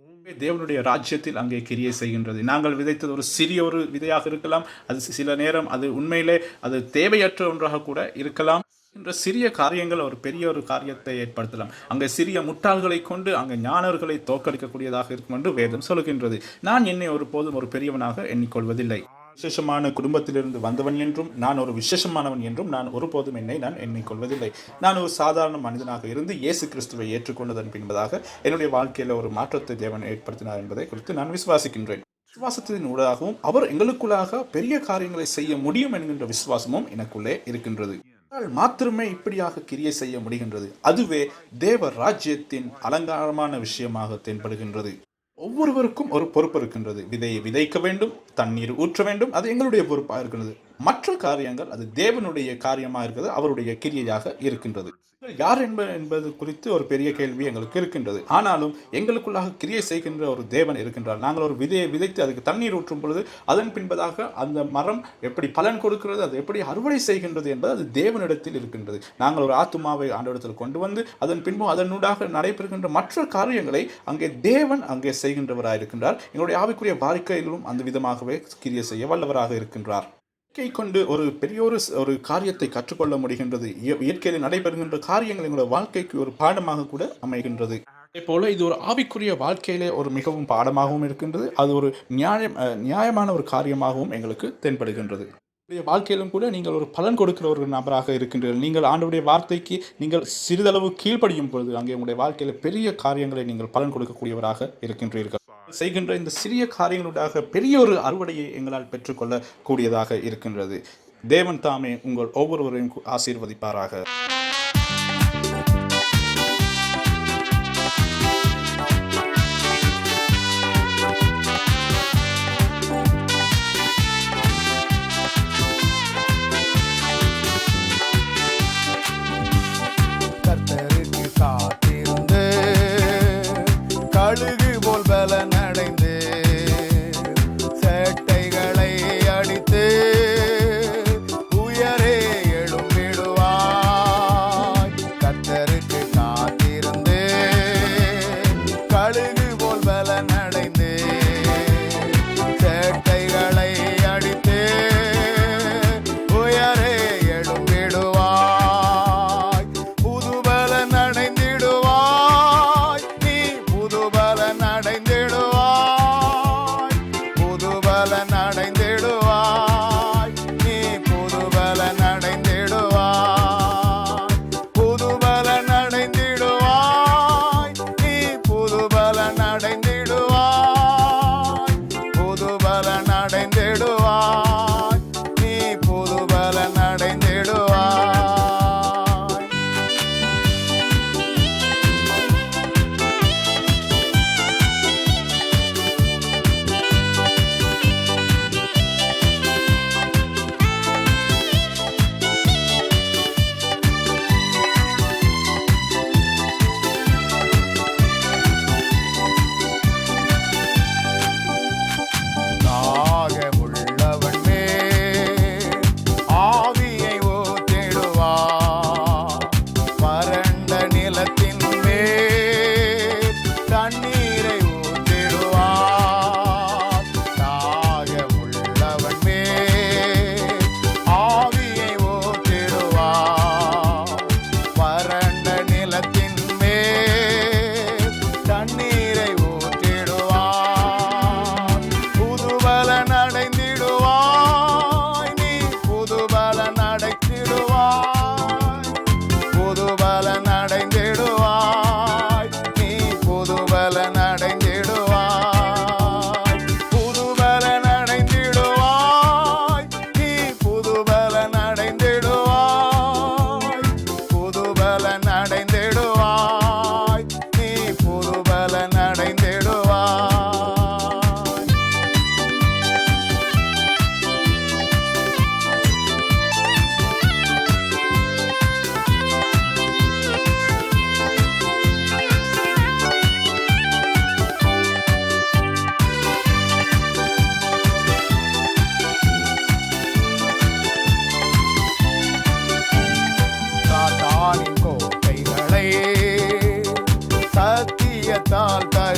தேவனுடைய ராஜ்யத்தில் அங்கே கிரியை செய்கின்றது. நாங்கள் விதைத்தது ஒரு சிறிய ஒரு விதையாக இருக்கலாம். அது சில நேரம் அது உண்மையிலே அது தேவையற்ற ஒன்றாக கூட இருக்கலாம். என்ற சிறிய காரியங்கள் ஒரு பெரிய ஒரு காரியத்தை ஏற்படுத்தலாம். அங்கே சிறிய முட்டாள்களை கொண்டு அங்கே ஞானர்களை தோற்கடிக்கக்கூடியதாக இருக்கும் என்று வேதம் சொல்கின்றது. நான் என்னை ஒருபோதும் ஒரு பெரியவனாக எண்ணிக்கொள்வதில்லை. விசேஷமான குடும்பத்திலிருந்து வந்தவன் என்றும் நான் ஒரு விசேஷமானவன் என்றும் நான் ஒருபோதும் நான் எண்ணிக்கொள்வதில்லை. நான் ஒரு சாதாரண மனிதனாக இருந்து இயேசு கிறிஸ்துவை ஏற்றுக்கொண்டதன் பின்பதாக என்னுடைய வாழ்க்கையில் ஒரு மாற்றத்தை தேவன் ஏற்படுத்தினார் என்பதை குறித்து நான் விசுவாசிக்கின்றேன். விசுவாசத்தின் ஊடாகவும் அவர் எங்களுக்குள்ளாக பெரிய காரியங்களை செய்ய முடியும் என்கின்ற விசுவாசமும் எனக்குள்ளே இருக்கின்றது. மாத்திரமே இப்படியாக கிரியை செய்ய முடிகின்றது. அதுவே தேவ ராஜ்யத்தின் அலங்காரமான விஷயமாக தென்படுகின்றது. ஒவ்வொருவருக்கும் ஒரு பொறுப்பு இருக்கின்றது. விதையை விதைக்க வேண்டும், தண்ணீர் ஊற்ற வேண்டும், அது எங்களுடைய பொறுப்பாக இருக்கின்றது. மற்ற காரியங்கள் அது தேவனுடைய காரியமாக இருக்கிறது, அவருடைய கிரியையாக இருக்கின்றது. யார் என்பது குறித்து ஒரு பெரிய கேள்வி எங்களுக்கு இருக்கின்றது. ஆனாலும் எங்களுக்குள்ளாக கிரியை செய்கின்ற ஒரு தேவன் இருக்கின்றார். நாங்கள் ஒரு விதையை விதைத்து அதுக்கு தண்ணீர் ஊற்றும் பொழுது அதன் பின்பதாக அந்த மரம் எப்படி பலன் கொடுக்கிறது, அது எப்படி அறுவடை செய்கின்றது என்பது அது தேவனிடத்தில் இருக்கின்றது. நாங்கள் ஒரு ஆத்துமாவை ஆண்டவரிடத்தில் கொண்டு வந்து அதன் பின்பு அதனூடாக நடைபெறுகின்ற மற்ற காரியங்களை அங்கே தேவன் அங்கே செய்கின்றவராக இருக்கின்றார். எங்களுடைய ஆவிக்குரிய வாழ்க்கையிலும் அந்த விதமாகவே கிரியை செய்ய வல்லவராக இருக்கின்றார். இயற்கை கொண்டு ஒரு பெரிய ஒரு காரியத்தை கற்றுக்கொள்ள முடிகின்றது. இயற்கையில் நடைபெறுகின்ற காரியங்கள் எங்களுடைய வாழ்க்கைக்கு ஒரு பாடமாக கூட அமைகின்றது. அதே போல இது ஒரு ஆவிக்குரிய வாழ்க்கையிலே ஒரு மிகவும் பாடமாகவும் இருக்கின்றது. அது ஒரு நியாயமான ஒரு காரியமாகவும் எங்களுக்கு தென்படுகின்றது. வாழ்க்கையிலும் கூட நீங்கள் ஒரு பலன் கொடுக்கிற ஒரு நபராக இருக்கின்றீர்கள். நீங்கள் ஆண்டவருடைய வார்த்தைக்கு நீங்கள் சிறிதளவு கீழ்ப்படியும் பொழுது அங்கே உங்களுடைய வாழ்க்கையில் பெரிய காரியங்களை நீங்கள் பலன் கொடுக்கக்கூடியவராக இருக்கின்றீர்கள். செய்கின்ற இந்த சிறிய காரியங்களுடாக பெரிய ஒரு அறுவடையை எங்களால் பெற்றுக்கொள்ள கூடியதாக இருக்கின்றது. தேவன் தாமே உங்கள் ஒவ்வொருவரையும் ஆசீர்வதிப்பாராக. கர்த்தருக்கு காத்திருந்து கழுகு போல் பலனடைந்து சேட்டைகளை அடித்து உயரே எழும்பிடுவார்.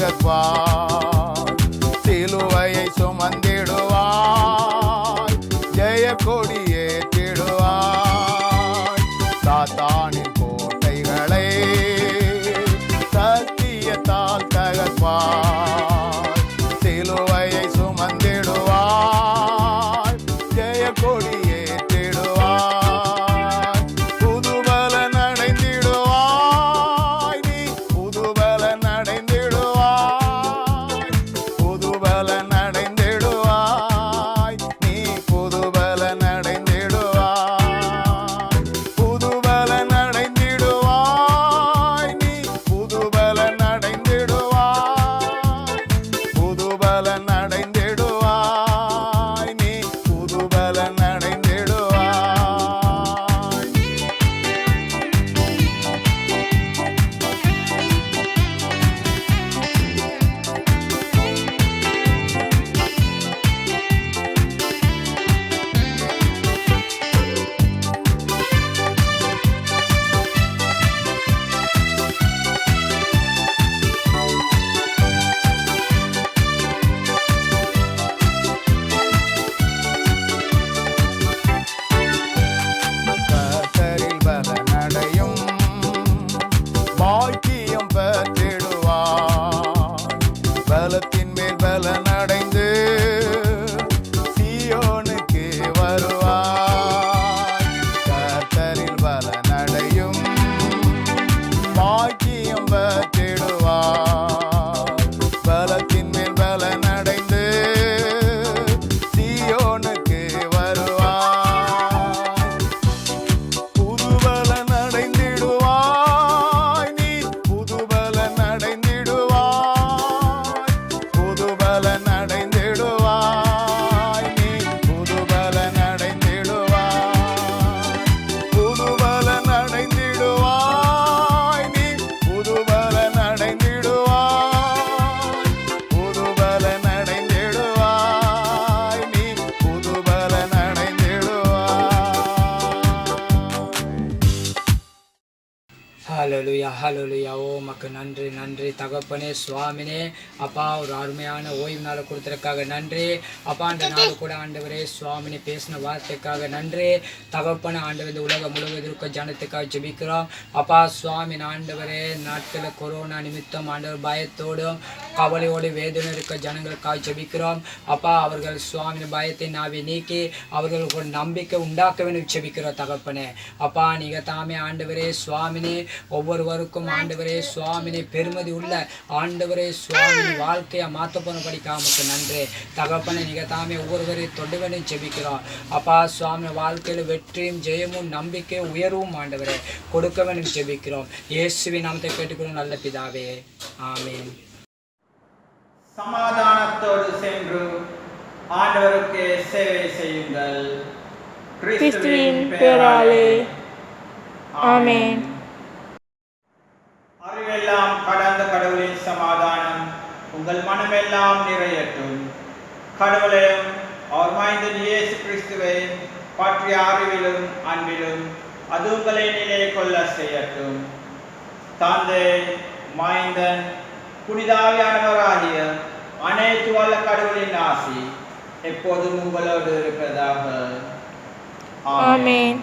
தகர்ப்பார் சிலுவையை சுமந்திடுவாய் ஜெய கொடியே திடுவாய் சாத்தானின் கோட்டைகளை சத்தியத்தால் தகர்ப்பார் சிலுவையை சுமந்திடுவாய் ஜெய கொடியே திடுவாய் புதுபலன் அடைந்திடுவாய் நீ புதுபலன் அடைந்திடுவாய் புதுபலன் அடைந்திடுவாய் நீ புதுபலன் அடைந்திடுவாய் புதுபலன் அடைந்திடுவாய் நீ புதுபலன் அடைந்திடுவாய் புதுபலன் அடைந்திடுவாய் நீ புதுபலன் அடைந்திடுவாய் கர்த்தரில் பலனடையும் பாக்கியம் பெற்றிடுவார் பலத்தின் மேல் பலனடைந்து சீயோனுக்கு வருவார் கர்த்தரில் பலனடையும் பாக்கியம் பெற்றிடுவார் பலத்தின் மேல் பலனடைந்து சீயோனுக்கு வருவார் புதுபலன் அடைந்திடுவாய் நீ புதுபலன் அடைந்திடுவாய் புதுபலன் அடைந்திடுவாய் நீ புதுபலன் அடைந்திடுவாய் புதுபலன் அடைந்திடுவாய் நீ புதுபலன் அடைந்திடுவாய் புதுபலன் அடைந்திடுவாய் நீ புதுபலன் அடைந்திடுவாய் ஹalleluya ஹalleluya ஓ மக்கு நன்றி நன்றி தகப்பனே சுவாமினே அப்பா ஒரு அருமையான ஓய்வு நாள் கொடுத்ததுக்காக நன்றி அப்பா அந்த நாள் கூட ஆண்டவரே சுவாமினே பேசின வார்த்தைக்காக நன்றி தகப்பனே ஆண்டவர் இந்த உலகம் முழுவதும் இருக்க ஜனத்துக்காக ஜெபிக்கிறோம் அப்பா சுவாமி ஆண்டவரே நாட்களில் கொரோனா நிமித்தம் ஆண்டவர் பயத்தோடும் கவலையோடு வேதனை இருக்க ஜனங்களுக்காக ஜெபிக்கிறோம் அப்பா அவர்கள் சுவாமியின் பயத்தை நாவி நீக்கி அவர்களுக்கு ஒரு நம்பிக்கை உண்டாக்க வேண்டும் ஜெபிக்கிறோம் தகப்பனே அப்பா நீங்க தாமே ஆண்டவரே சுவாமினே ஒவ்வொருவருக்கும் ஆண்டவரே சுவாமினே பெருமதி உள்ள ஆண்டவரே சுவாமினி வாழ்க்கையை மாற்ற போன படிக்காமக்கு நன்றி தகப்பனை நீங்க தாமே ஒவ்வொருவரையும் தொண்டு வேண்டும் ஜெபிக்கிறோம் அப்பா சுவாமி வாழ்க்கையில வெற்றியும் ஜெயமும் நம்பிக்கை உயர்வும் ஆண்டவரே கொடுக்க வேண்டும் ஜெபிக்கிறோம் இயேசுவின் நாமத்தை கேட்டுக்கிறோம் நல்ல பிதாவே ஆமென். சமாதானத்தோடு சென்று ஆண்டவருக்கு சேவை செய்யுங்கள். கிறிஸ்துவின் பெயராலே ஆமென். அறிவெல்லாம் கடந்த கடவுளின் சமாதானம் உங்கள் மனமெல்லாம் நிறையட்டும். கடவுளையும் அவர் மைந்தன் இயேசு கிறிஸ்துவையும் பற்றிய அறிவிலும் அன்பிலும் அது உங்களை நிலை கொள்ள செய்யட்டும். தந்தை, மைந்தன், புனிதாவியானவராகிய அனைத்து வல்ல கடவுளின் ஆசி எப்போதும் உங்களோடு இருப்பதாக. ஆமென்.